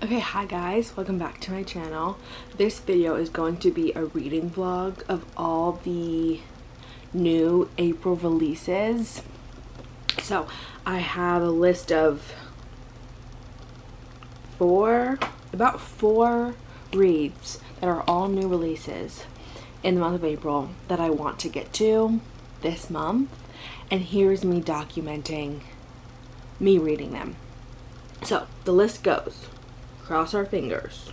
Okay, hi guys, welcome back to my channel. This video is going to be a reading vlog of all the new April releases. So I have a list of about four reads that are all new releases in the month of April that I want to get to this month. And here's me documenting me reading them. So the list goes. Cross our fingers.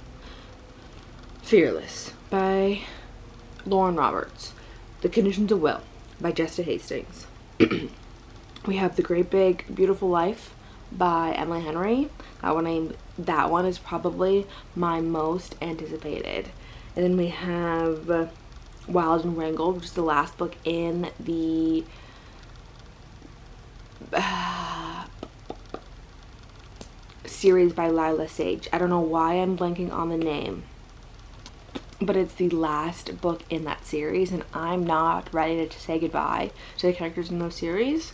Fearless by Lauren Roberts. The Conditions of Will by Jessica Hastings. We have The Great Big Beautiful Life by Emily Henry. That one is probably my most anticipated. And then we have Wild and Wrangled, which is the last book in the series by Lila Sage. I don't know why I'm blanking on the name, but it's the last book in that series, and I'm not ready to say goodbye to the characters in those series.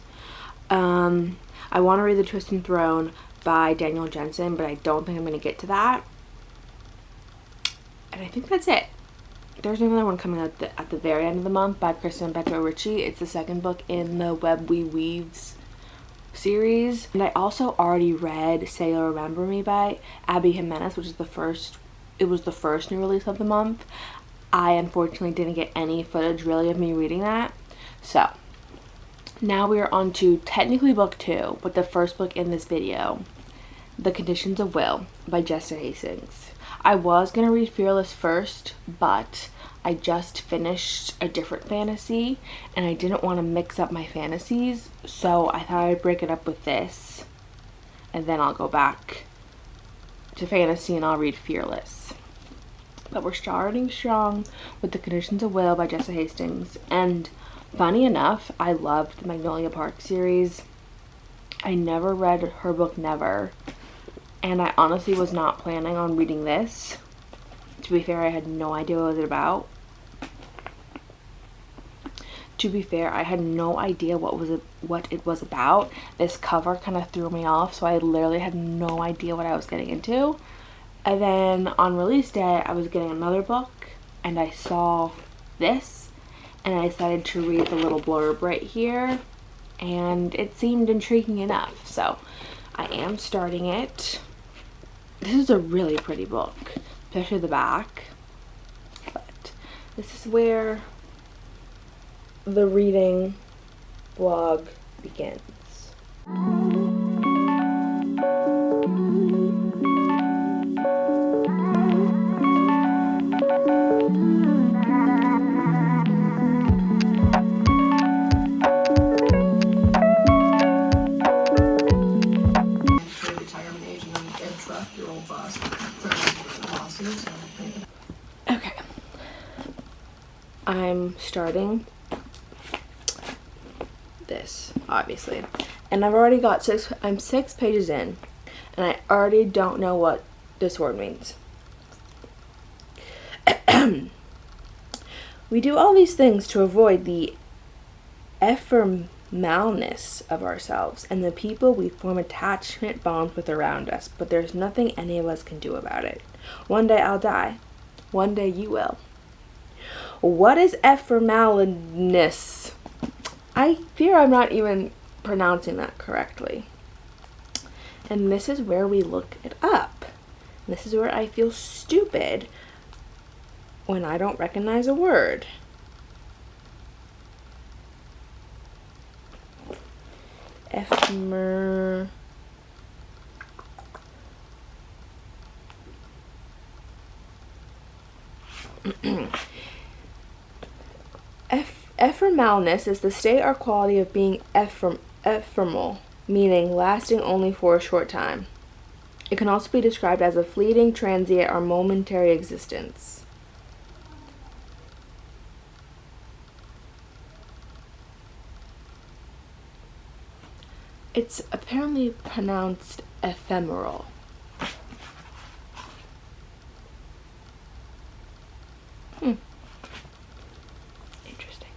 I want to read The Twisted Throne by Daniel Jensen, but I don't think I'm going to get to that. And I think that's it. There's another one coming out at the very end of the month by Kristen Beto Ritchie. It's the second book in the Web We Weaves series. And I also already read Say You'll Remember Me by Abby Jimenez, which is the first new release of the month. I unfortunately didn't get any footage really of me reading that. So now we are on to technically book 2, but the first book in this video, The Conditions of Will by Jessica Hastings. I was gonna read Fearless first, but I just finished a different fantasy and I didn't want to mix up my fantasies, so I thought I'd break it up with this and then I'll go back to fantasy and I'll read Fearless. But we're starting strong with The Conditions of Will by Jessica Hastings, and funny enough, I loved the Magnolia Park series. I never read her book Never, and I honestly was not planning on reading this. To be fair, I had no idea what it was about. What it was about. This cover kind of threw me off, so I literally had no idea what I was getting into. And then on release day, I was getting another book, and I saw this, and I decided to read the little blurb right here, and it seemed intriguing enough, so I am starting it. This is a really pretty book, especially the back, but this is where the reading vlog begins. Okay, I'm starting this, obviously, and I've already got I'm 6 pages in, and I already don't know what this word means. We do all these things to avoid the ephemeralness of ourselves and the people we form attachment bonds with around us, but there's nothing any of us can do about it. One day I'll die. One day you will. What is ephemeralness? I fear I'm not even pronouncing that correctly. And this is where we look it up. This is where I feel stupid when I don't recognize a word. Ephemeralness is the state or quality of being ephemeral, meaning lasting only for a short time. It can also be described as a fleeting, transient, or momentary existence. It's apparently pronounced ephemeral. Interesting.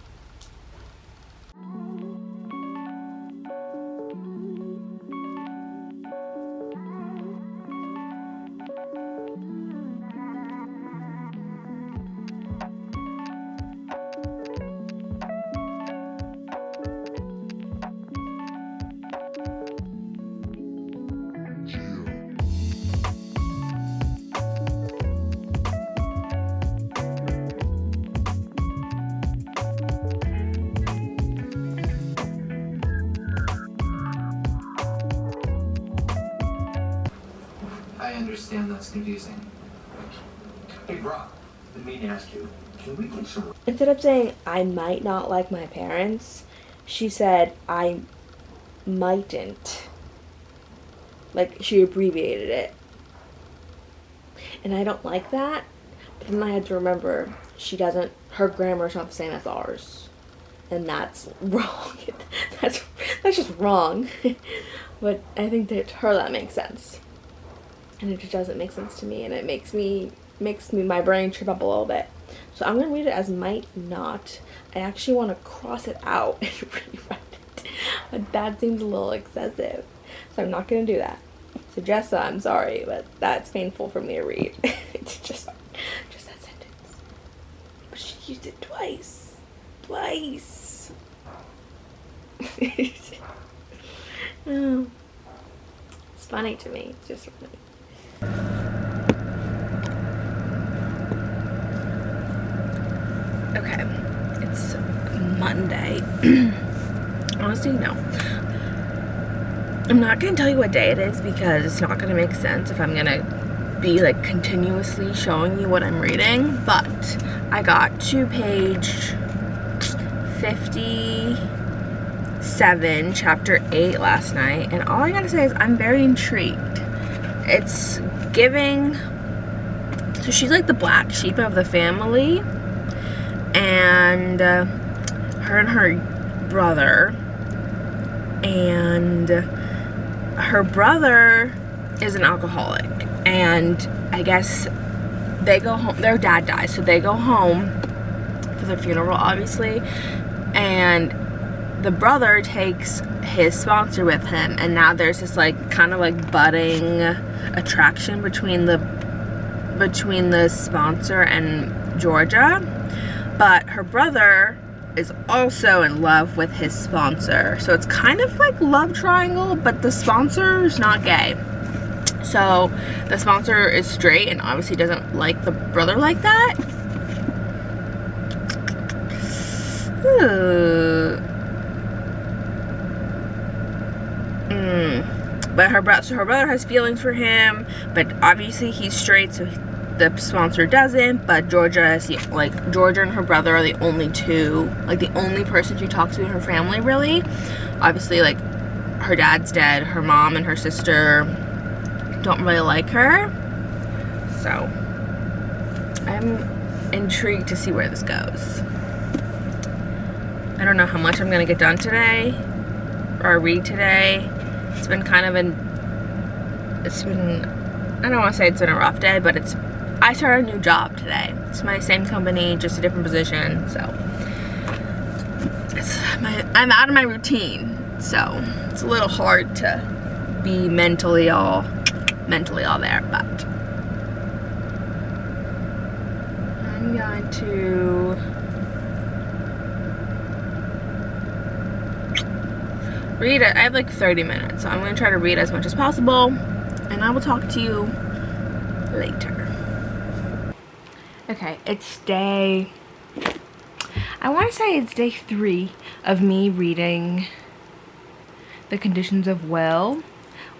understand that's confusing. Hey, Brock, let me ask you, can we get some... Instead of saying, I might not like my parents, she said, I mightn't. Like, she abbreviated it. And I don't like that. But then I had to remember, her grammar's not the same as ours. And that's wrong. that's just wrong. But I think that to her that makes sense. And it just doesn't make sense to me. And it makes my brain trip up a little bit. So I'm going to read it as might not. I actually want to cross it out and rewrite it. But that seems a little excessive. So I'm not going to do that. So Jessa, I'm sorry, but that's painful for me to read. It's just that sentence. But she used it twice. Oh. It's funny to me. It's just funny. Okay, it's Monday. Honestly, no. I'm not going to tell you what day it is because it's not going to make sense if I'm going to be like continuously showing you what I'm reading. But I got to page 57, chapter 8 last night. And all I got to say is I'm very intrigued. It's giving... So she's like the black sheep of the family. And her and her brother, and her brother is an alcoholic, and I guess they go home, their dad dies, so they go home for the funeral, obviously, and the brother takes his sponsor with him, and now there's this like kind of like budding attraction between the sponsor and Georgia. But her brother is also in love with his sponsor. So it's kind of like love triangle, but the sponsor is not gay. So the sponsor is straight and obviously doesn't like the brother like that. But her brother has feelings for him, but obviously he's straight, so the sponsor doesn't. But Georgia and her brother are the only two, like the only person she talks to in her family, really. Obviously, like, her dad's dead, her mom and her sister don't really like her. So I'm intrigued to see where this goes. I don't know how much I'm gonna get done today or read today. It's been kind of I don't want to say it's been a rough day, but I started a new job today. It's my same company, just a different position, so I'm out of my routine, so it's a little hard to be mentally all there, but I'm going to read it. I have like 30 minutes, so I'm going to try to read as much as possible, and I will talk to you later. Okay, it's I want to say it's day 3 of me reading The Conditions of Will.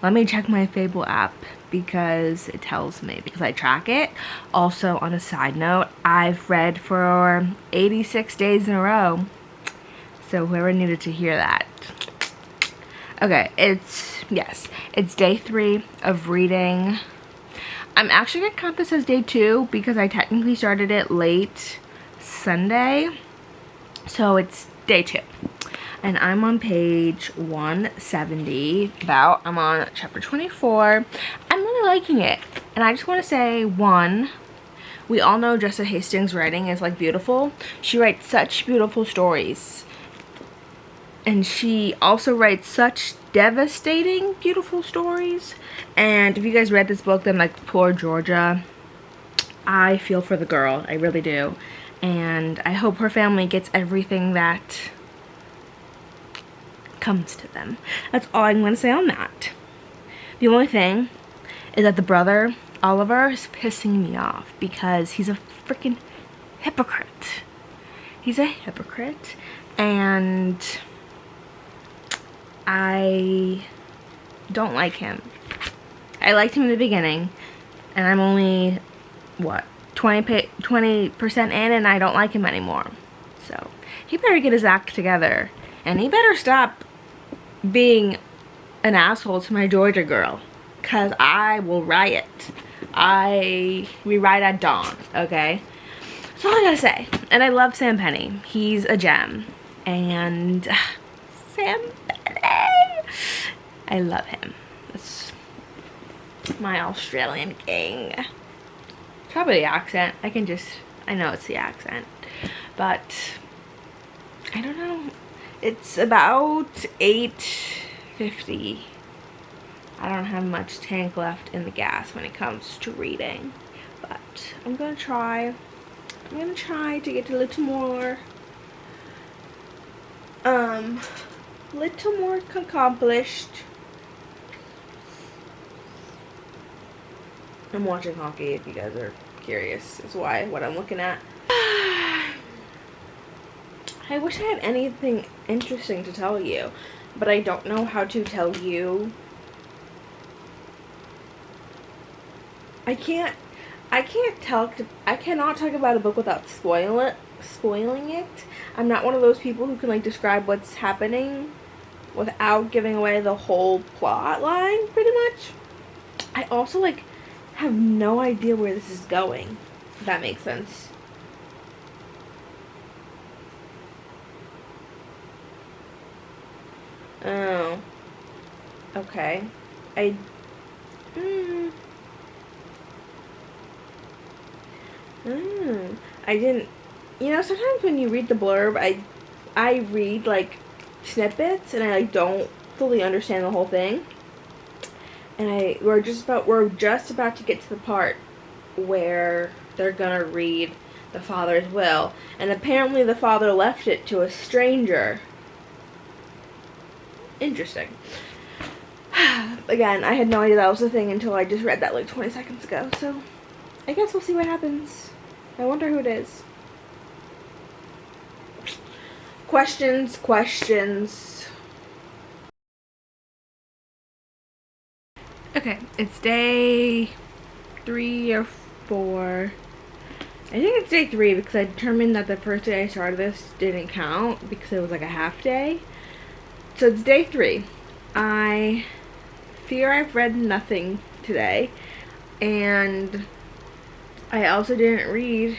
Let me check my Fable app because it tells me, because I track it. Also, on a side note, I've read for 86 days in a row. So whoever needed to hear that. Okay, it's day 3 of reading. I'm actually going to count this as day 2 because I technically started it late Sunday. So it's day 2. And I'm on page 170. I'm on chapter 24. I'm really liking it. And I just want to say, we all know Jessa Hastings' writing is like beautiful. She writes such beautiful stories. And she also writes such devastating, beautiful stories. And if you guys read this book, then like poor Georgia, I feel for the girl. I really do. And I hope her family gets everything that comes to them. That's all I'm going to say on that. The only thing is that the brother, Oliver, is pissing me off because he's a freaking hypocrite. He's a hypocrite. And I don't like him. I liked him in the beginning. And I'm only, what, 20% in, and I don't like him anymore. So he better get his act together, and he better stop being an asshole to my Georgia girl, cause I will riot. We ride at dawn, okay? That's all I gotta say. And I love Sam Penny. He's a gem. And Sam Penny, I love him. That's my Australian king. Probably the accent. I know it's the accent. But I don't know. It's about 8:50. I don't have much tank left in the gas when it comes to reading. But I'm gonna try to get a little more accomplished. I'm watching hockey, if you guys are curious, is what I'm looking at. I wish I had anything interesting to tell you, but I don't know how to tell you. I cannot talk about a book without spoiling it. I'm not one of those people who can like describe what's happening without giving away the whole plot line, pretty much. I also like have no idea where this is going, if that makes sense. Oh. Okay. I didn't, sometimes when you read the blurb, I read like snippets and I like don't fully understand the whole thing. And we're just about to get to the part where they're gonna read the father's will, and apparently the father left it to a stranger. Interesting. Again, I had no idea that was a thing until I just read that like 20 seconds ago, so I guess we'll see what happens. I wonder who it is. Questions. Okay, it's day 3 or 4. I think it's day 3 because I determined that the first day I started this didn't count because it was like a half day. So it's day 3. I fear I've read nothing today, and I also didn't read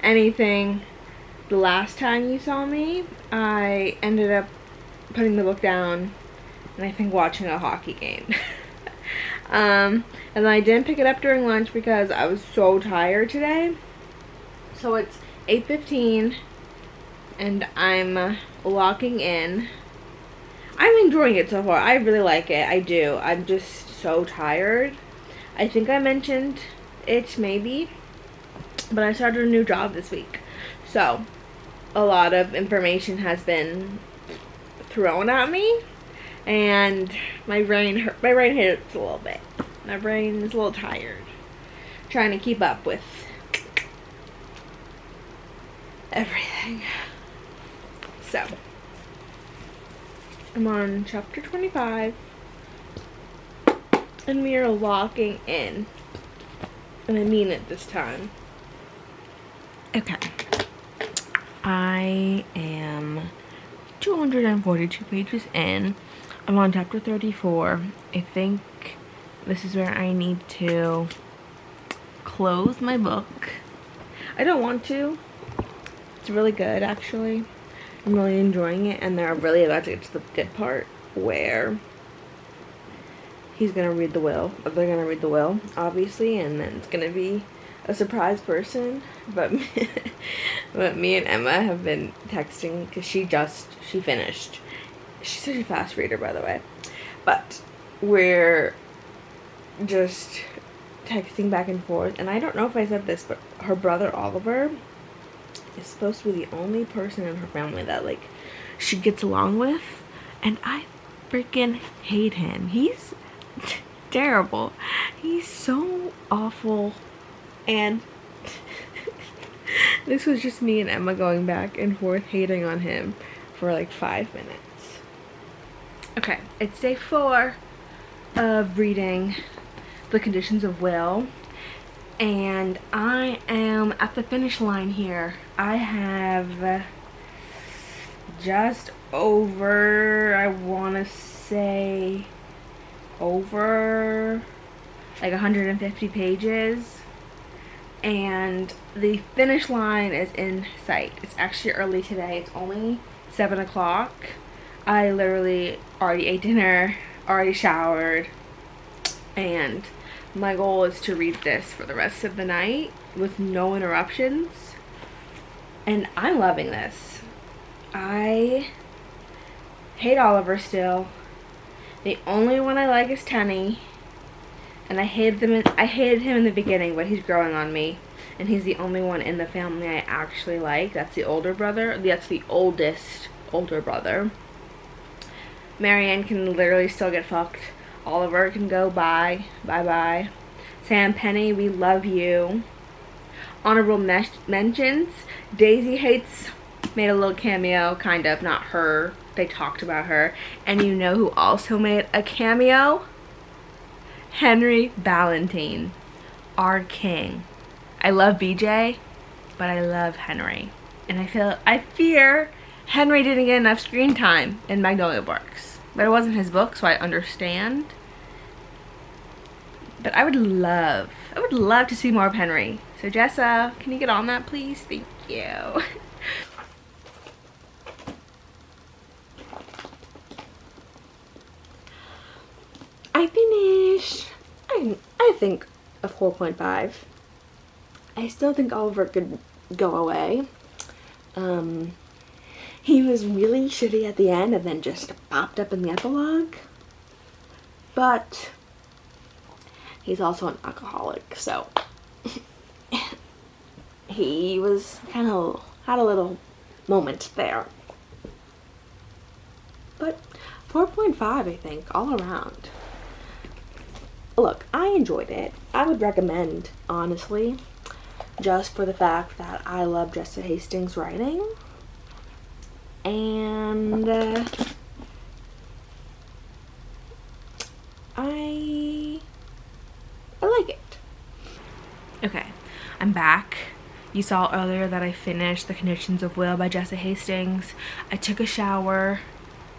anything the last time you saw me. I ended up putting the book down and I think watching a hockey game. And then I didn't pick it up during lunch because I was so tired today. So it's 8:15 and I'm locking in. I'm enjoying it so far. I really like it. I do. I'm just so tired. I think I mentioned it maybe, but I started a new job this week. So a lot of information has been thrown at me, and my brain hurts a little bit. My brain is a little tired trying to keep up with everything. So I'm on chapter 25 and we are locking in, and I mean it this time. Okay, I am 242 pages in. I'm on chapter 34. I think this is where I need to close my book. I don't want to. It's really good, actually. I'm really enjoying it, and they're really about to get to the good part where he's gonna read the will. They're gonna read the will, obviously, and then it's gonna be a surprise person. But me and Emma have been texting because she finished. She's such a fast reader, by the way. But we're just texting back and forth, and I don't know if I said this, but her brother Oliver is supposed to be the only person in her family that like she gets along with, and I freaking hate him. He's terrible. He's so awful. And this was just me and Emma going back and forth hating on him for like 5 minutes. Okay, it's day 4 of reading The Conditions of Will, and I am at the finish line here. I have just over, I want to say, over like 150 pages, and the finish line is in sight. It's actually early today. It's only 7 o'clock. I literally already ate dinner, already showered, and my goal is to read this for the rest of the night with no interruptions, and I'm loving this. I hate Oliver still. The only one I like is Tenny, and I hated him in the beginning, but he's growing on me, and he's the only one in the family I actually like. That's the older brother. That's the oldest older brother. Marianne can literally still get fucked. Oliver can go bye bye. Sam, Penny, we love you. Honorable mentions: Daisy Hates made a little cameo, kind of, not her. They talked about her. And you know who also made a cameo? Henry Ballantine, our king. I love BJ, but I love Henry. And I fear Henry didn't get enough screen time in Magnolia Books. But it wasn't his book, so I understand. But I would love to see more of Henry. So Jessa, can you get on that, please? Thank you. I finished, I think, a 4.5. I still think Oliver could go away. He was really shitty at the end and then just popped up in the epilogue. But he's also an alcoholic, so he was kind of had a little moment there. But 4.5, I think, all around. Look, I enjoyed it. I would recommend, honestly, just for the fact that I love Jessa Hastings' writing. And I like it. Okay, I'm back. You saw earlier that I finished The Conditions of Will by Jessa Hastings. I took a shower,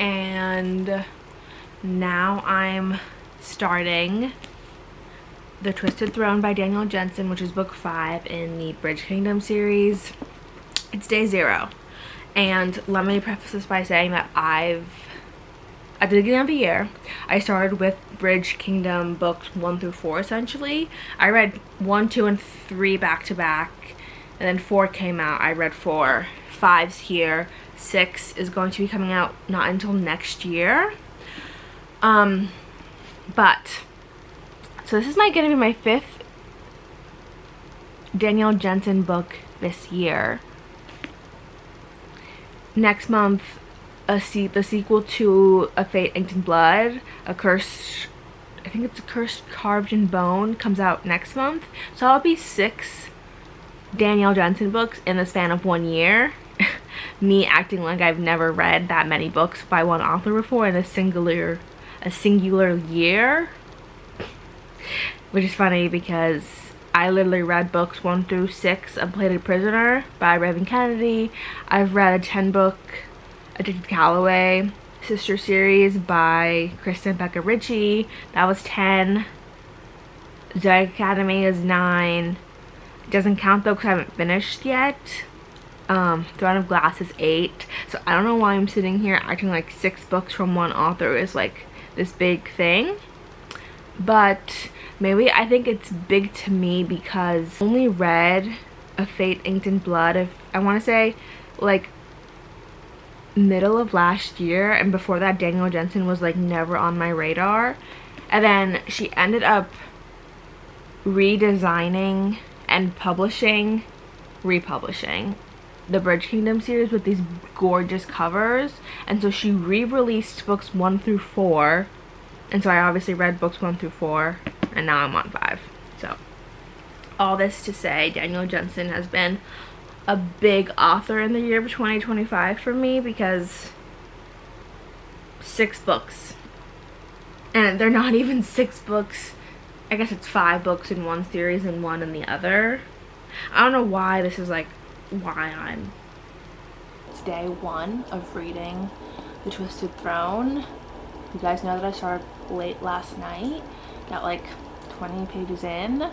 and now I'm starting The Twisted Throne by Daniel Jensen, which is book 5 in the Bridge Kingdom series. It's day 0. And let me preface this by saying that at the beginning of the year, I started with Bridge Kingdom books 1 through 4, essentially. I read 1, 2, and 3 back to back, and then 4 came out. I read 4. 5's here. 6 is going to be coming out not until next year. So this is going to be my 5th Daniel Jensen book this year. Next month, the sequel to A Fate Inked in Blood, I think it's A Curse Carved in Bone, comes out next month. So I'll be 6 Daniel Jensen books in the span of 1 year. Me acting like I've never read that many books by one author before in a singular year. Which is funny because I literally read books 1 through 6 of Plated Prisoner by Raven Kennedy. I've read a 10-book Addicted Calloway sister series by Kristen Becca Ritchie. That was 10. Zodiac Academy is 9. It doesn't count though because I haven't finished yet. Throne of Glass is 8. So I don't know why I'm sitting here acting like 6 books from one author is like this big thing. But maybe I think it's big to me because I only read A Fate Inked in Blood, I want to say, like, middle of last year. And before that, Daniel Jensen was, like, never on my radar. And then she ended up redesigning and republishing the Bridge Kingdom series with these gorgeous covers. And so she re-released books 1 through 4. And so I obviously read books 1 through 4, and now I'm on 5. So, all this to say, Daniel Jensen has been a big author in the year of 2025 for me because 6 books. And they're not even 6 books I guess it's 5 books in one series and 1 in the other. I don't know why this is like, It's day 1 of reading The Twisted Throne. You guys know that I started late last night, got like 20 pages in.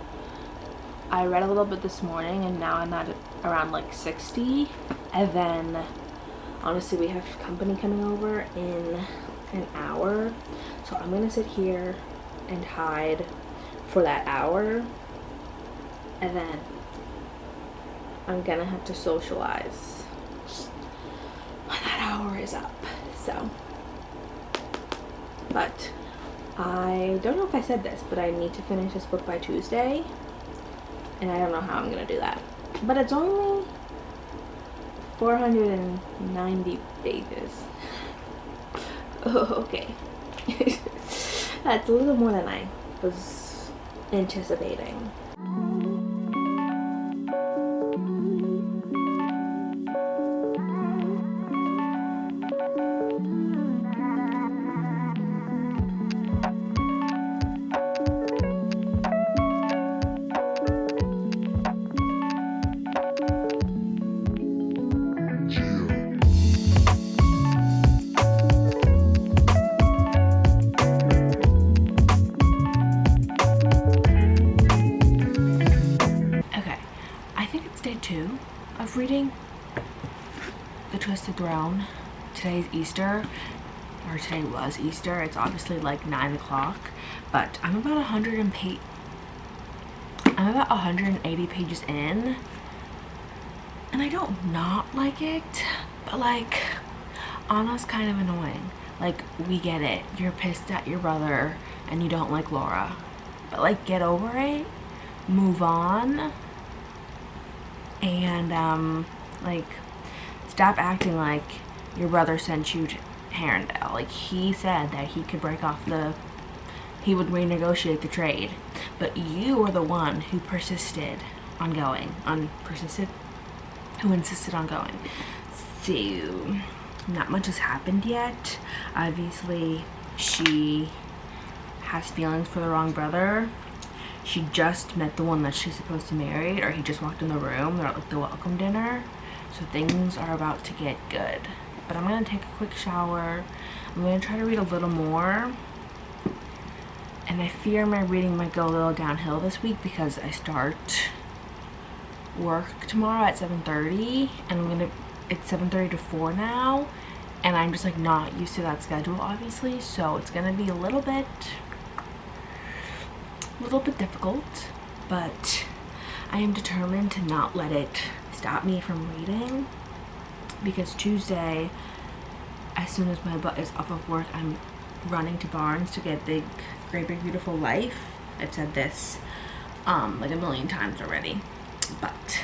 I read a little bit this morning and now I'm at around like 60. And then honestly we have company coming over in an hour, so I'm gonna sit here and hide for that hour, and then I'm gonna have to socialize when that hour is up. So, but I don't know if I said this, but I need to finish this book by Tuesday, and I don't know how I'm gonna do that, but it's only 490 pages. Oh, okay. That's a little more than I was anticipating. Of reading The Twisted Throne. Today's Easter, or today was Easter. It's obviously like 9 o'clock, but I'm about 180 pages in, and I don't not like it, but like Anna's kind of annoying. Like, we get it, you're pissed at your brother and you don't like Laura, but like, get over it, move on. And like, stop acting like your brother sent you to Harrendale. Like, he said that he could he would renegotiate the trade, but you were the one who insisted on going. So not much has happened yet. Obviously she has feelings for the wrong brother. She just met the one that she's supposed to marry, or he just walked in the room. They're at like the welcome dinner. So things are about to get good. But I'm gonna take a quick shower. I'm gonna try to read a little more. And I fear my reading might go a little downhill this week because I start work tomorrow at 7:30, and it's 7:30 to 4 now, and I'm just like not used to that schedule, obviously. So it's gonna be a little bit difficult, but I am determined to not let it stop me from reading, because Tuesday, as soon as my butt is off of work, I'm running to Barnes to get Great Big Beautiful Life. I've said this like a million times already, but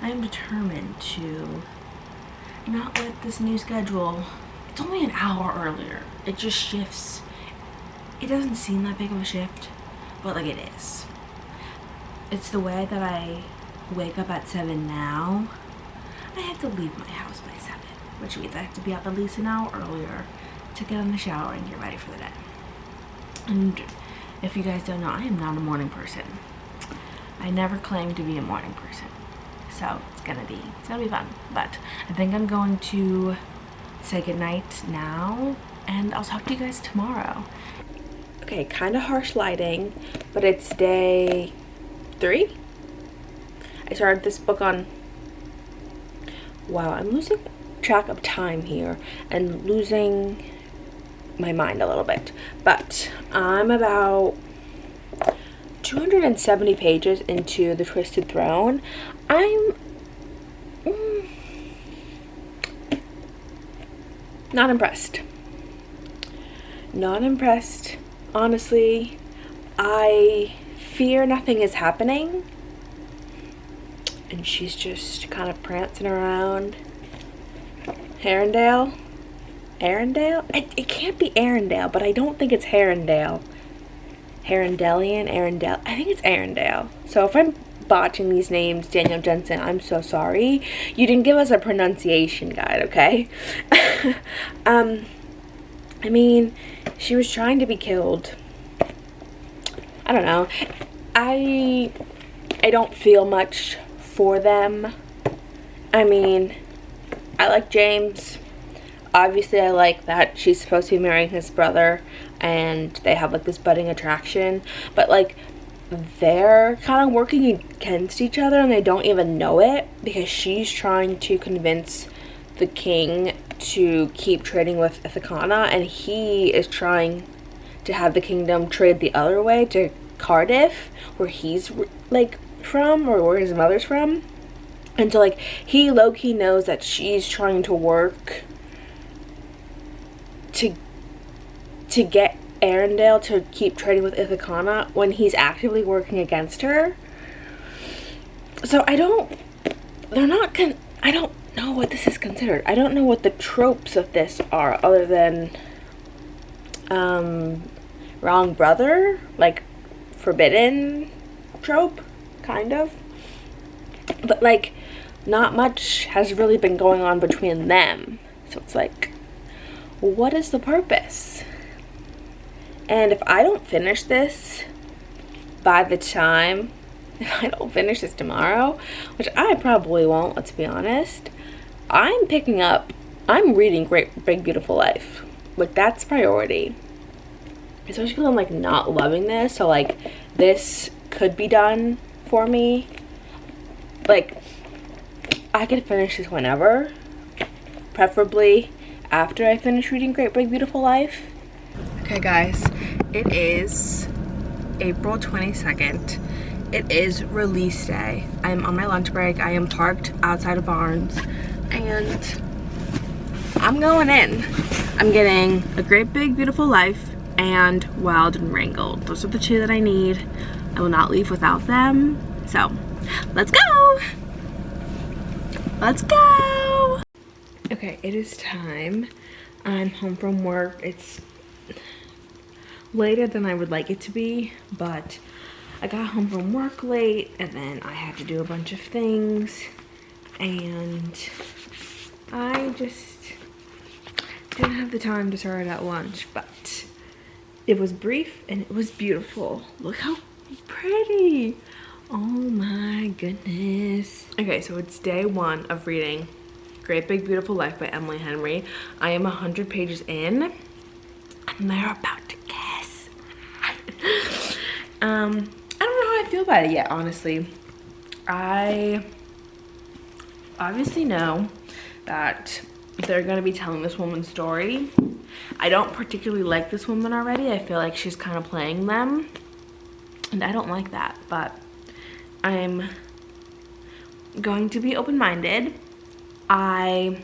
I am determined to not let this new schedule, it's only an hour earlier, it just shifts. It doesn't seem that big of a shift, but like, it is. It's the way that I wake up at 7 now. I have to leave my house by 7, which means I have to be up at least an hour earlier to get in the shower and get ready for the day. And if you guys don't know, I am not a morning person. I never claimed to be a morning person. So it's gonna be fun. But I think I'm going to say goodnight now, and I'll talk to you guys tomorrow. Okay, kind of harsh lighting, but it's day 3. I started this book on, wow, I'm losing track of time here and losing my mind a little bit, but I'm about 270 pages into The Twisted Throne. I'm not impressed. Not impressed. Honestly, I fear nothing is happening, and she's just kind of prancing around. Arendelle? It can't be Arendelle, but I don't think it's Harrendale. Arendelle. I think it's Arendelle. So if I'm botching these names, Daniel Jensen, I'm so sorry. You didn't give us a pronunciation guide, okay? I mean, she was trying to be killed I don't know. I don't feel much for them. I mean, I like James. Obviously, I like that she's supposed to be marrying his brother and they have like this budding attraction. But like, they're kind of working against each other and they don't even know it, because she's trying to convince the king to keep trading with Ithacana, and he is trying to have the kingdom trade the other way to Cardiff, where he's like from, or where his mother's from. And so like, he low-key knows that she's trying to work to get Arendelle to keep trading with Ithacana when he's actively working against her. So I don't know what this is considered. I don't know what the tropes of this are, other than wrong brother, like forbidden trope, kind of. But like, not much has really been going on between them. So it's like, what is the purpose? And if I don't finish this if I don't finish this tomorrow, which I probably won't, let's be honest, I'm reading Great Big Beautiful Life. Like, that's priority. Especially because I'm like not loving this, so like, this could be done for me. Like, I could finish this whenever, preferably after I finish reading Great Big Beautiful Life. Okay guys, it is April 22nd. It is release day. I'm on my lunch break. I am parked outside of Barnes and I'm going in. I'm getting A Great Big Beautiful Life and Wild and Wrangled. Those are the two that I need. I will not leave without them. So, let's go! Let's go! Okay, it is time. I'm home from work. It's later than I would like it to be, but I got home from work late and then I had to do a bunch of things and I just didn't have the time to start at lunch, but it was brief and it was beautiful. Look how pretty. Oh my goodness. Okay, so it's day one of reading Great Big Beautiful Life by Emily Henry. I am 100 pages in and they're about to kiss. I don't know how I feel about it yet, honestly. I obviously know that they're gonna be telling this woman's story. I don't particularly like this woman already. I feel like she's kind of playing them and I don't like that, but I'm going to be open-minded. I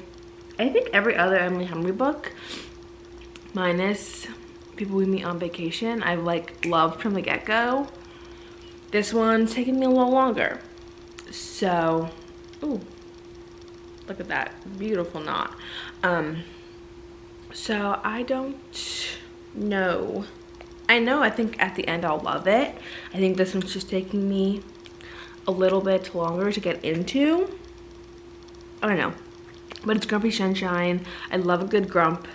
think every other Emily Henry book, minus People We Meet on Vacation, I've like loved from the get-go. This one's taking me a little longer. So, ooh, look at that beautiful knot. So I don't know. I think at the end I'll love it. I think this one's just taking me a little bit longer to get into. I don't know, but it's Grumpy Sunshine. I love a good grump,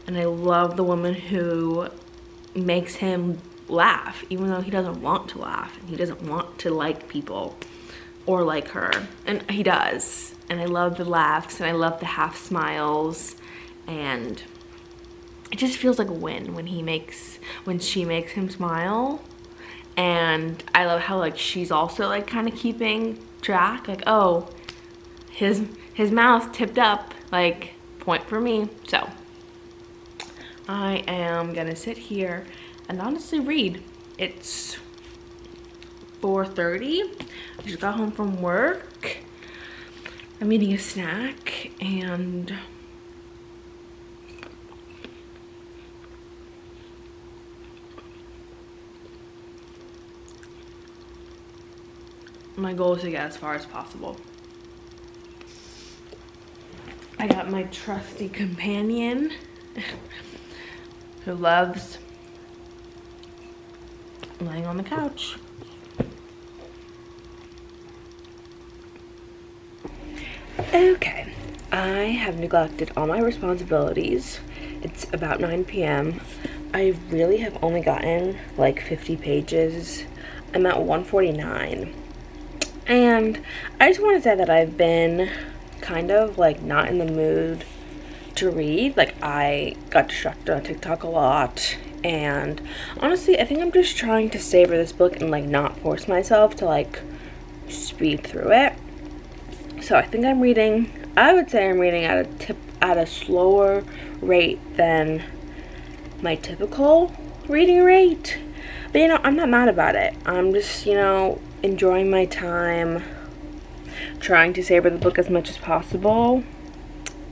and I love the woman who makes him laugh, even though he doesn't want to laugh, and he doesn't want to like people or like her, and he does. And I love the laughs, and I love the half smiles, and it just feels like a win when she makes him smile. And I love how like she's also like kind of keeping track, like, oh, his mouth tipped up, like, point for me. So I am gonna sit here and honestly read. It's 4:30. I just got home from work. I'm eating a snack and my goal is to get as far as possible. I got my trusty companion who loves laying on the couch. Okay, I have neglected all my responsibilities. It's about 9 p.m. I really have only gotten like 50 pages. I'm at 149. And I just want to say that I've been kind of like not in the mood to read. Like, I got distracted on TikTok a lot, and honestly I think I'm just trying to savor this book and like not force myself to like speed through it. So I think I would say I'm reading at a slower rate than my typical reading rate. But you know, I'm not mad about it. I'm just, you know, enjoying my time, trying to savor the book as much as possible.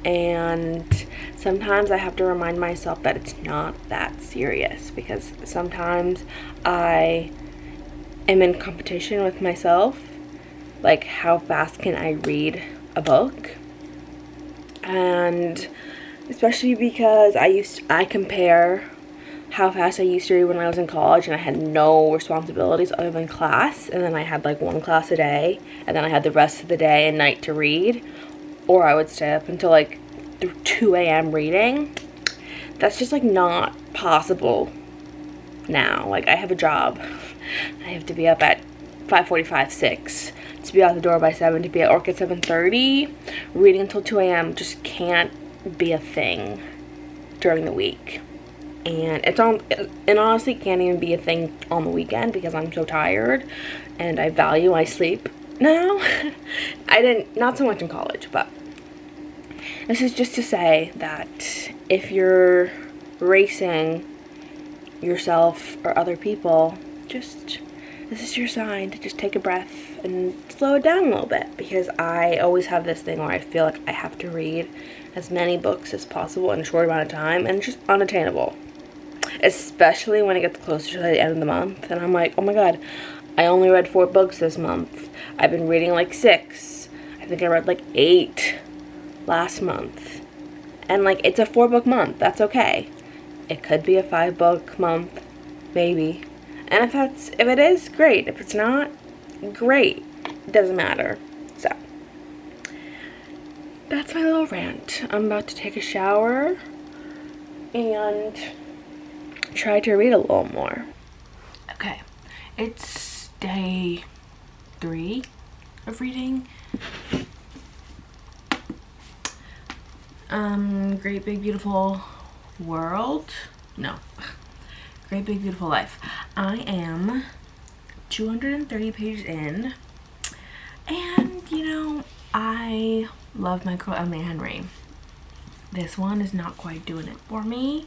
And sometimes I have to remind myself that it's not that serious, because sometimes I am in competition with myself. Like, how fast can I read a book? And especially because I compare how fast I used to read when I was in college and I had no responsibilities other than class, and then I had like one class a day, and then I had the rest of the day and night to read, or I would stay up until like 2 a.m. reading. That's just like not possible now. Like, I have a job. I have to be up at 5:45, 6 to be out the door by 7, to be at work at 7:30. Reading until 2 a.m. just can't be a thing during the week. And it honestly can't even be a thing on the weekend because I'm so tired and I value my sleep now. Not so much in college, but this is just to say that if you're racing yourself or other people, this is your sign to just take a breath and slow it down a little bit, because I always have this thing where I feel like I have to read as many books as possible in a short amount of time, and it's just unattainable. Especially when it gets closer to the end of the month, and I'm like, oh my god, I only read 4 books this month. I've been reading like 6. I think I read like 8 last month. And like, it's a 4-book month. That's okay. It could be a 5-book month, maybe. And if it is, great. If it's not, great. It doesn't matter. So, that's my little rant. I'm about to take a shower and try to read a little more. Okay, it's day 3 of reading. Great Big Beautiful World? No. Great Big Beautiful Life. I am 230 pages in, and you know, I love my girl Emily Henry. This one is not quite doing it for me.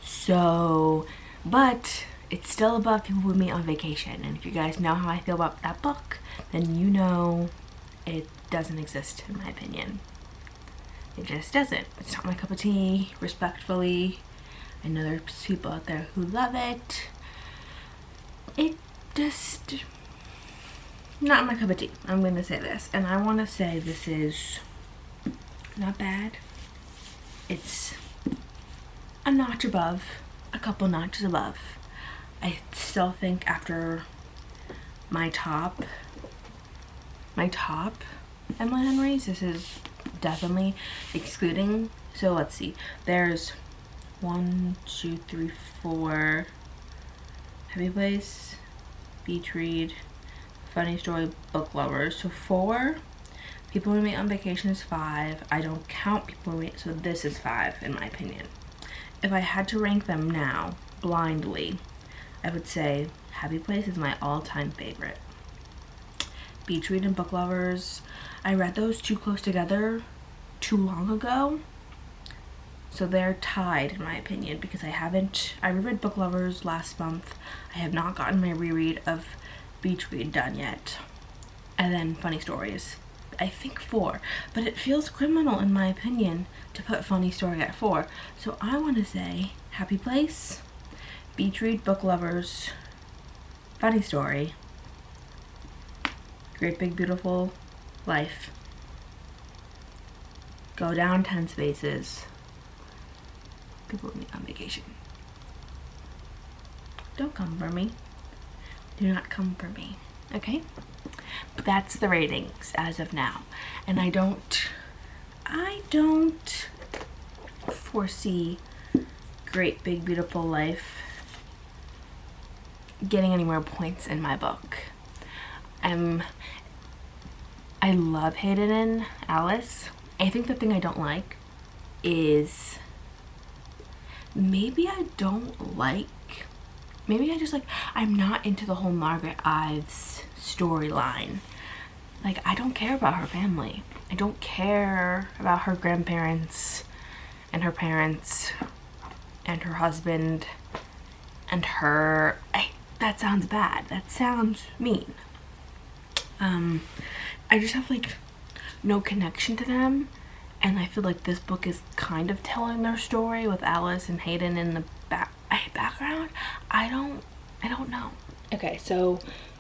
So, but it's still above People With Me on Vacation, and if you guys know how I feel about that book, then you know it doesn't exist, in my opinion. It just doesn't. It's not my cup of tea, respectfully. I know there's people out there who love it. It just not my cup of tea. I'm gonna say this, and I want to say this is not bad. It's a notch above, a couple notches above. I still think after my top Emily Henry's, this is definitely excluding. So let's see. There's 1, 2, 3, 4. Happy Place, Beach Read, Funny Story, Book Lovers. So 4. People With Me on Vacation is 5. I don't count People With Me, so this is 5 in my opinion. If I had to rank them now, blindly, I would say Happy Place is my all-time favorite. Beach Read and Book Lovers, I read those too close together too long ago, so they're tied in my opinion, because I reread Book Lovers last month. I have not gotten my reread of Beach Read done yet. And then Funny Stories, I think 4, but it feels criminal in my opinion to put Funny Story at 4. So I want to say Happy Place, Beach Read, Book Lovers, Funny Story, Great Big Beautiful Life, go down 10 spaces, People With Me on Vacation. Don't come for me. Do not come for me. Okay? But that's the ratings as of now. And I don't foresee Great Big Beautiful Life getting any more points in my book. I love Hayden and Alice. I think the thing I don't like is maybe I just like, I'm not into the whole Margaret Ives storyline. Like, I don't care about her family. I don't care about her grandparents and her parents and her husband and her. That sounds bad. That sounds mean. I just have like no connection to them, and I feel like this book is kind of telling their story with Alice and Hayden in the background. I don't know. Okay, so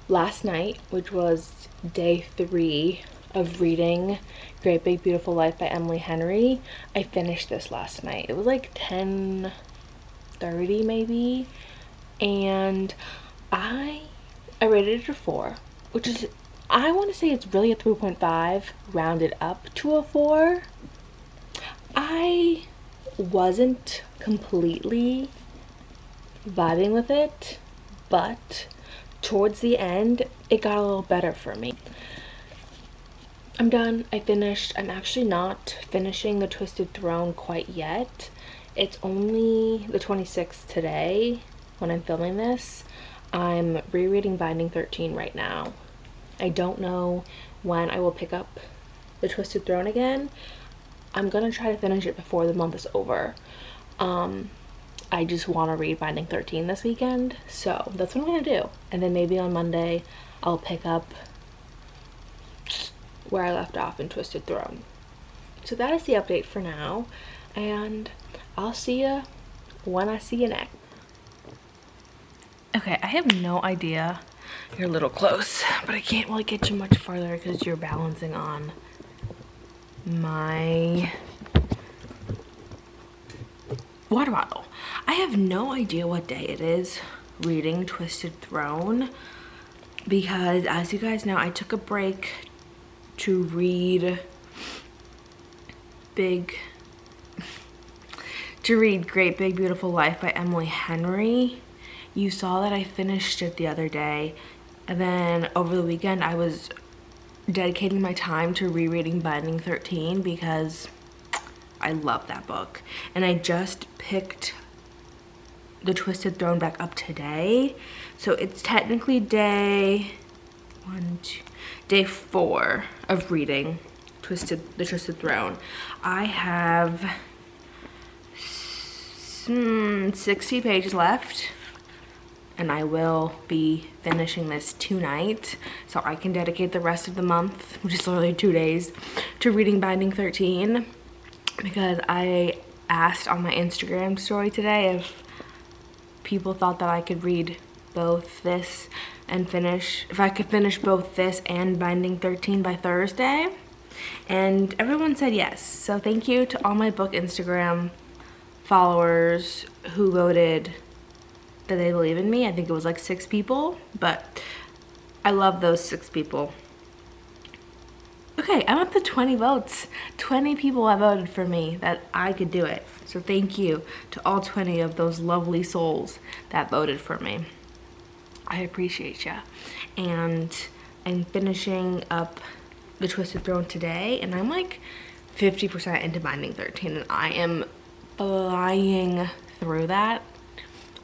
last night, which was day 3 of reading Great Big Beautiful Life by Emily Henry, I finished this last night. It was like 10:30 maybe, and I rated it a 4, which is, I want to say it's really a 3.5 rounded up to a 4. I wasn't completely vibing with it, but towards the end it got a little better for me. I'm done. I finished. I'm actually not finishing The Twisted Throne quite yet. It's only the 26th today when I'm filming this. I'm rereading Binding 13 right now. I don't know when I will pick up The Twisted Throne again. I'm gonna try to finish it before the month is over. I just want to read Binding 13 this weekend, so that's what I'm gonna do. And then maybe on Monday I'll pick up where I left off in Twisted Throne. So that is the update for now, and I'll see you when I see you next. Okay, I have no idea. You're a little close, but I can't really get you much farther because you're balancing on my water bottle. I have no idea what day it is reading Twisted Throne, because as you guys know, I took a break to read Great Big Beautiful Life by Emily Henry. You saw that I finished it the other day, and then over the weekend I was dedicating my time to rereading Binding 13 because I love that book. And I just picked The Twisted Throne back up today, so it's technically day 4 of reading The Twisted Throne. I have 60 pages left, and I will be finishing this tonight so I can dedicate the rest of the month, which is literally 2 days, to reading Binding 13, because I asked on my Instagram story today if people thought that I could read both this and if I could finish both this and Binding 13 by Thursday, and everyone said yes. So thank you to all my book Instagram followers who voted that they believe in me. I think it was like 6 people, but I love those 6 people. Okay, I'm up to 20 votes. 20 people have voted for me that I could do it. So thank you to all 20 of those lovely souls that voted for me. I appreciate ya. And I'm finishing up The Twisted Throne today, and I'm like 50% into Binding 13, and I am flying through that.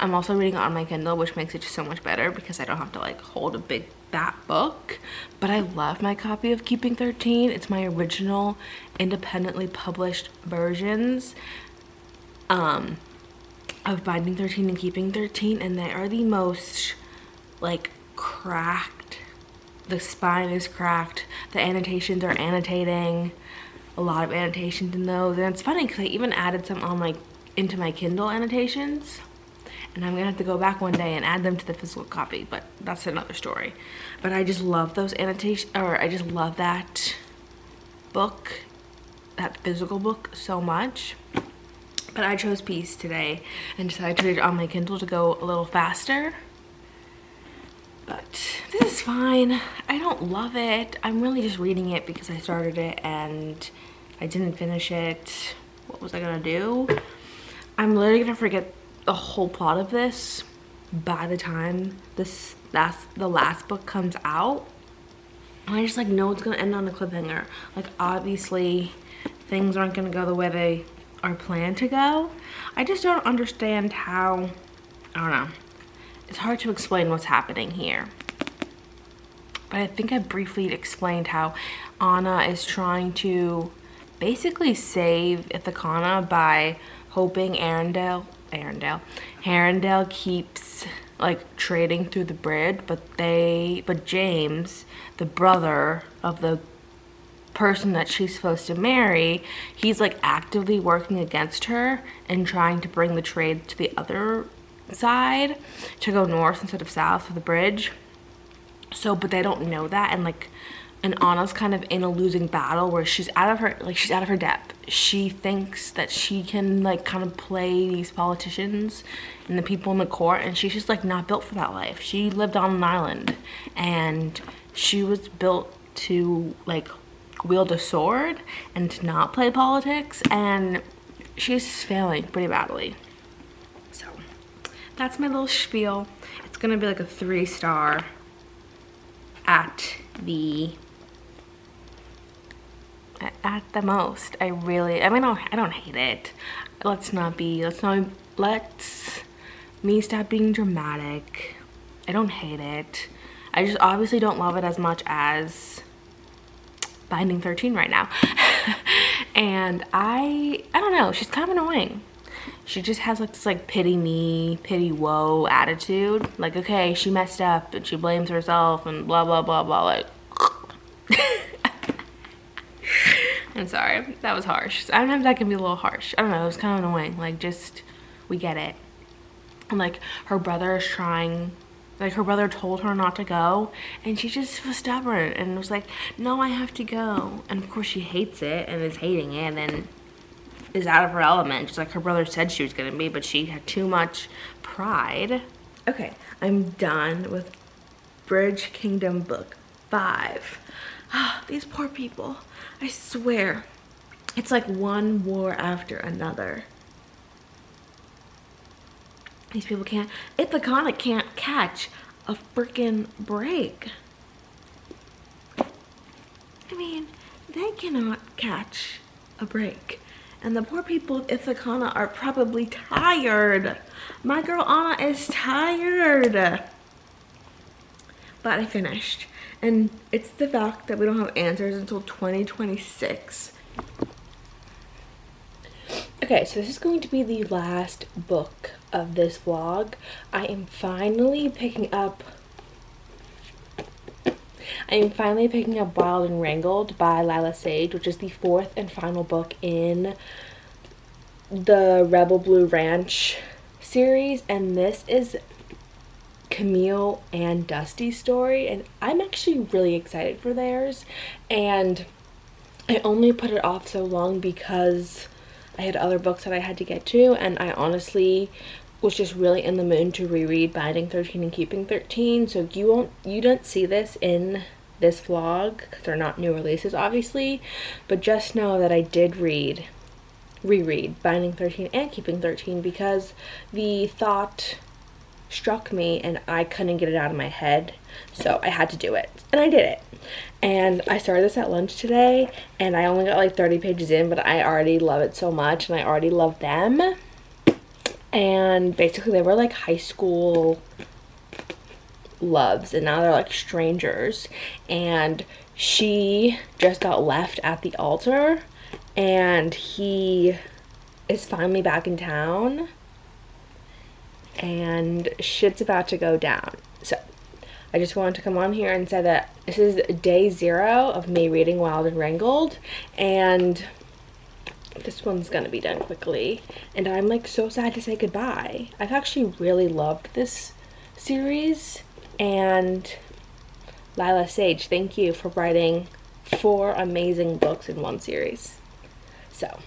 I'm also reading it on my Kindle, which makes it just so much better because I don't have to like hold a big fat book. But I love my copy of Keeping 13. It's my original independently published versions of Binding 13 and Keeping 13, and they are the most like cracked. The spine is cracked. The annotations are annotating. A lot of annotations in those, and it's funny because I even added some on into my Kindle annotations. And I'm gonna have to go back one day and add them to the physical copy, but that's another story. But I just love those annotations, or I just love that book, that physical book so much. But I chose Peace today and decided to read it on my Kindle to go a little faster. But this is fine. I don't love it. I'm really just reading it because I started it and I didn't finish it. What was I gonna do? I'm literally gonna forget the whole plot of this by the time the last book comes out. I just like know it's gonna end on a cliffhanger. Like obviously things aren't gonna go the way they are planned to go. I just don't understand how, I don't know. It's hard to explain what's happening here. But I think I briefly explained how Anna is trying to basically save Ithacana by hoping Arendelle keeps like trading through the bridge, but James, the brother of the person that she's supposed to marry, he's like actively working against her and trying to bring the trade to the other side, to go north instead of south for the bridge. So, but they don't know that, and Anna's kind of in a losing battle where she's out of her depth. She thinks that she can like kind of play these politicians and the people in the court, and she's just like not built for that life. She lived on an island, and she was built to like wield a sword and to not play politics, and she's failing pretty badly. So that's my little spiel. It's gonna be like a 3-star at the most. I don't hate it. Let's me stop being dramatic. I don't hate it. I just obviously don't love it as much as Binding 13 right now. And I don't know, she's kind of annoying. She just has like this like pity me, pity woe attitude. Like, okay, she messed up and she blames herself and blah blah blah blah, like I'm sorry, that was harsh. Sometimes that can be a little harsh. I don't know, it was kind of annoying. Like, just, we get it. And like her brother is trying, like her brother told her not to go, and she just was stubborn and was like, no, I have to go. And of course she hates it and is hating it and is out of her element, just like her brother said she was gonna be, but she had too much pride. Okay, I'm done with Bridge Kingdom book 5. These poor people, I swear. It's like one war after another. These people can't, Ithacana can't catch a freaking break. I mean, they cannot catch a break. And the poor people of Ithacana are probably tired. My girl Anna is tired. But I finished. And it's the fact that we don't have answers until 2026. Okay, so this is going to be the last book of this vlog. I am finally picking up Wild and Wrangled by Lila Sage, which is the 4th and final book in the Rebel Blue Ranch series, and this is Camille and Dusty's story, and I'm actually really excited for theirs. And I only put it off so long because I had other books that I had to get to, and I honestly was just really in the mood to reread Binding 13 and Keeping 13. So you don't see this in this vlog because they're not new releases, obviously, but just know that I did reread Binding 13 and Keeping 13 because the thought struck me and I couldn't get it out of my head, so I had to do it, and I did it. And I started this at lunch today, and I only got like 30 pages in, but I already love it so much, and I already love them. And basically they were like high school loves, and now they're like strangers, and she just got left at the altar, and he is finally back in town, and shit's about to go down. So I just wanted to come on here and say that this is day 0 of me reading Wild and Wrangled, and this one's gonna be done quickly, and I'm like so sad to say goodbye. I've actually really loved this series, and Lila Sage, thank you for writing 4 amazing books in one series. So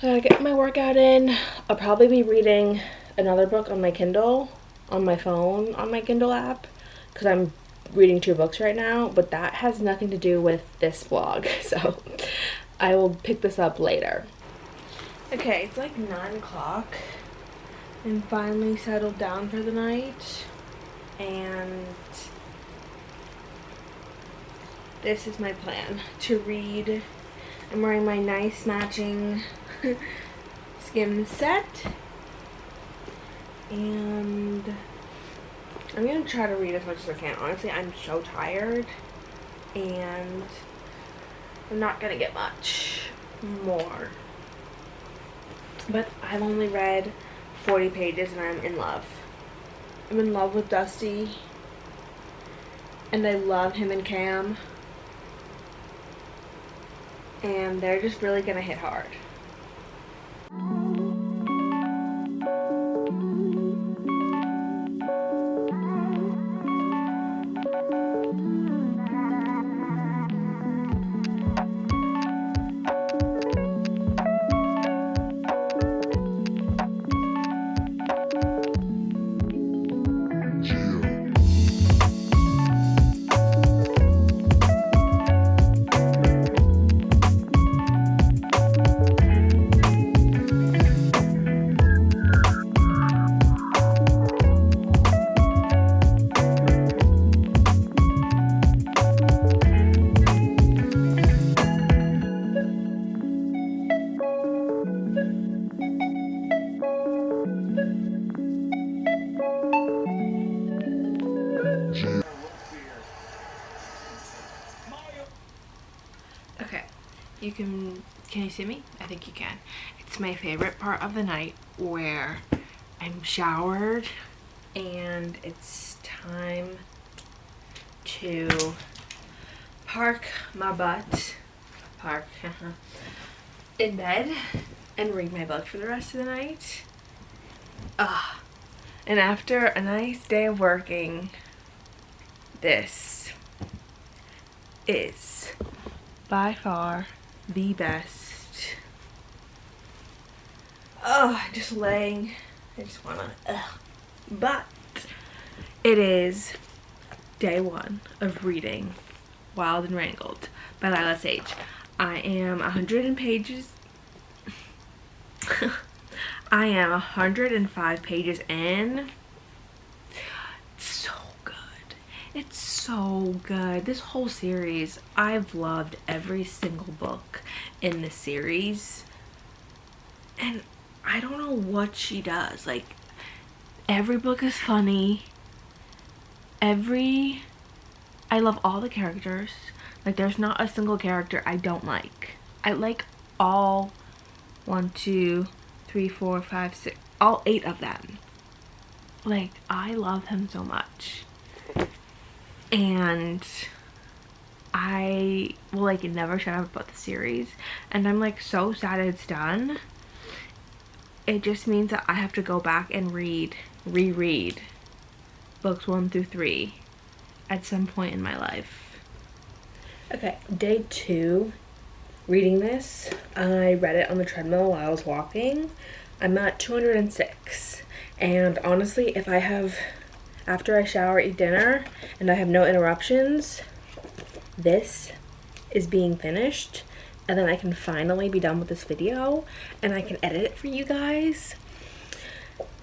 I gotta get my workout in. I'll probably be reading another book on my Kindle, on my phone, on my Kindle app, because I'm reading 2 books right now, but that has nothing to do with this vlog, so I will pick this up later. Okay, it's like 9 o'clock. I'm finally settled down for the night, and this is my plan to read. I'm wearing my nice matching Skims set, and I'm gonna try to read as much as I can. Honestly, I'm so tired, and I'm not gonna get much more. But I've only read 40 pages and I'm in love. I'm in love with Dusty, and I love him and Cam, and they're just really gonna hit hard. Okay, can you see me? I think you can. It's my favorite part of the night where I'm showered and it's time to park my butt, in bed and read my book for the rest of the night. And after a nice day of working, this is by far the best. Just laying. I just wanna, But it is day one of reading Wild and Wrangled by Lila Sage. I am 100 pages. I am 105 pages in. It's so good. It's so good. This whole series, I've loved every single book in the series. And I don't know what she does. Like, every book is funny. I love all the characters. Like, there's not a single character I don't like. I like all 1, 2, 3, 4, 5, 6, all 8 of them. Like, I love him so much. And I will, like, never shut up about the series. And I'm, like, so sad it's done. It just means that I have to go back and reread books 1 through 3 at some point in my life. Okay, day 2 reading this. I read it on the treadmill while I was walking. I'm at 206, and honestly, if I have, after I shower, eat dinner, and I have no interruptions, this is being finished, and then I can finally be done with this video, and I can edit it for you guys.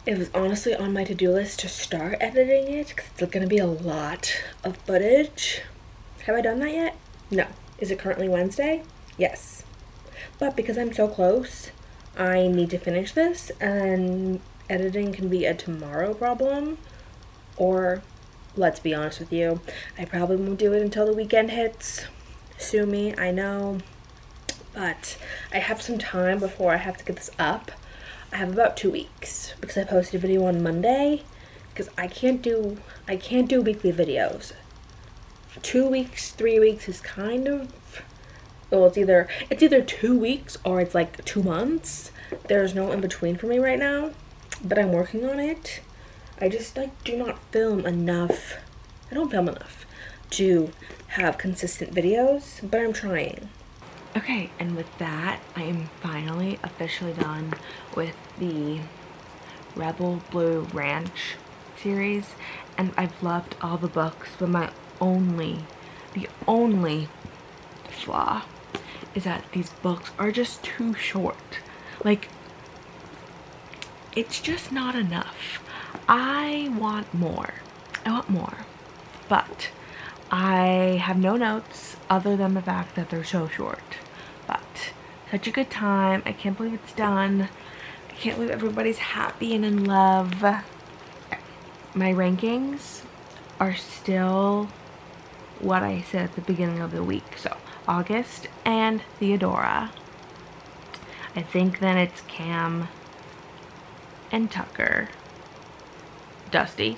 It was honestly on my to-do list to start editing it, because it's gonna be a lot of footage. Have I done that yet? No. Is it currently Wednesday? Yes. But because I'm so close, I need to finish this, and editing can be a tomorrow problem, or, let's be honest with you, I probably won't do it until the weekend hits. Sue me, I know, but I have some time before I have to get this up. I have about 2 weeks, because I posted a video on Monday, because I can't do weekly videos. 2 weeks, 3 weeks is kind of, well, it's either 2 weeks or it's like 2 months. There's no in between for me right now, but I'm working on it. I just do not film enough. I don't film enough to have consistent videos, but I'm trying. Okay, and with that, I am finally officially done with the Rebel Blue Ranch series, and I've loved all the books, but the only flaw is that these books are just too short. Like, it's just not enough. I want more. But I have no notes other than the fact that they're so short. But such a good time. I can't believe it's done. I can't believe everybody's happy and in love. My rankings are still what I said at the beginning of the week. So August and Theodora. I think then it's Cam and Tucker. Dusty.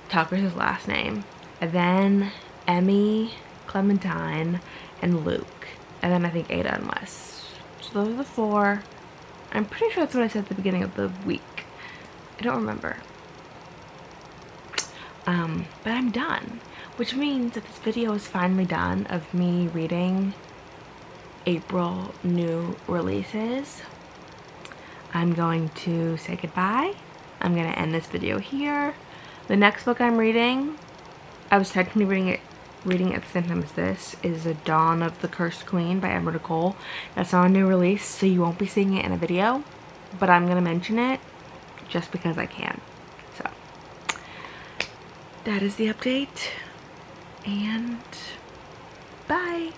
Tucker's his last name. And then Emmy, Clementine, and Luke. And then I think Ada and Wes. So those are the 4. I'm pretty sure that's what I said at the beginning of the week. I don't remember. But I'm done. Which means that this video is finally done of me reading April new releases. I'm going to say goodbye. I'm going to end this video here. The next book I'm reading, I was technically reading at the same time as this, is The Dawn of the Cursed Queen by Emma Nicole. That's not a new release, so you won't be seeing it in a video, but I'm going to mention it just because I can. So, that is the update, and bye!